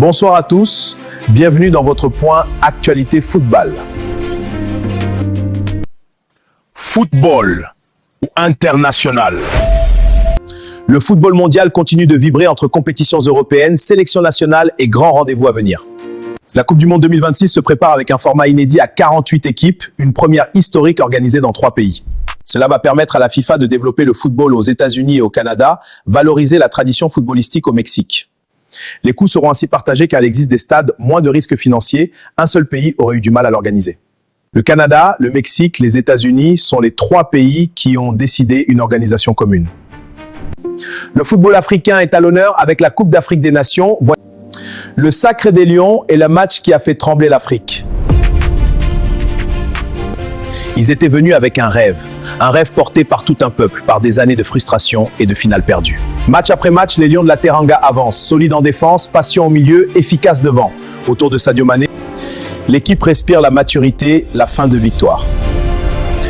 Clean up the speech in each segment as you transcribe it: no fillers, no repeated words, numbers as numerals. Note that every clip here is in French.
Bonsoir à tous, bienvenue dans votre point Actualité Football. Football ou international. Le football mondial continue de vibrer entre compétitions européennes, sélections nationales et grands rendez-vous à venir. La Coupe du Monde 2026 se prépare avec un format inédit à 48 équipes, une première historique organisée dans 3 pays. Cela va permettre à la FIFA de développer le football aux États-Unis et au Canada, valoriser la tradition footballistique au Mexique. Les coûts seront ainsi partagés car il existe des stades, moins de risques financiers, un seul pays aurait eu du mal à l'organiser. Le Canada, le Mexique, les États-Unis sont les 3 pays qui ont décidé une organisation commune. Le football africain est à l'honneur avec la Coupe d'Afrique des Nations. Le Sacre des Lions est le match qui a fait trembler l'Afrique. Ils étaient venus avec un rêve porté par tout un peuple, par des années de frustration et de finales perdues. Match après match, les Lions de la Teranga avancent, solides en défense, patient au milieu, efficaces devant. Autour de Sadio Mané, l'équipe respire la maturité, la fin de victoire.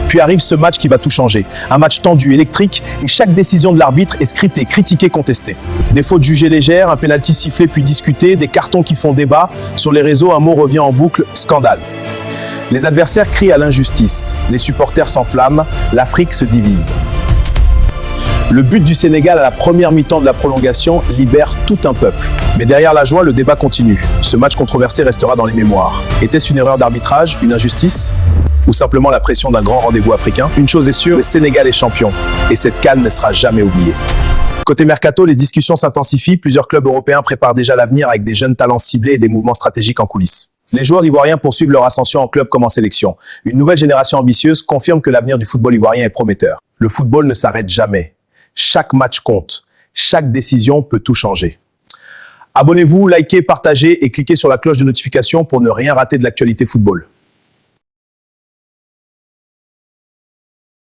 Puis arrive ce match qui va tout changer. Un match tendu, électrique, et chaque décision de l'arbitre est scrutée, critiquée, contestée. Des fautes jugées légères, un pénalty sifflé puis discuté, des cartons qui font débat. Sur les réseaux, un mot revient en boucle, scandale. Les adversaires crient à l'injustice, les supporters s'enflamment, l'Afrique se divise. Le but du Sénégal à la première mi-temps de la prolongation libère tout un peuple. Mais derrière la joie, le débat continue. Ce match controversé restera dans les mémoires. Était-ce une erreur d'arbitrage, une injustice ? Ou simplement la pression d'un grand rendez-vous africain? Une chose est sûre, le Sénégal est champion. Et cette CAN ne sera jamais oubliée. Côté Mercato, les discussions s'intensifient. Plusieurs clubs européens préparent déjà l'avenir avec des jeunes talents ciblés et des mouvements stratégiques en coulisses. Les joueurs ivoiriens poursuivent leur ascension en club comme en sélection. Une nouvelle génération ambitieuse confirme que l'avenir du football ivoirien est prometteur. Le football ne s'arrête jamais. Chaque match compte. Chaque décision peut tout changer. Abonnez-vous, likez, partagez et cliquez sur la cloche de notification pour ne rien rater de l'actualité football.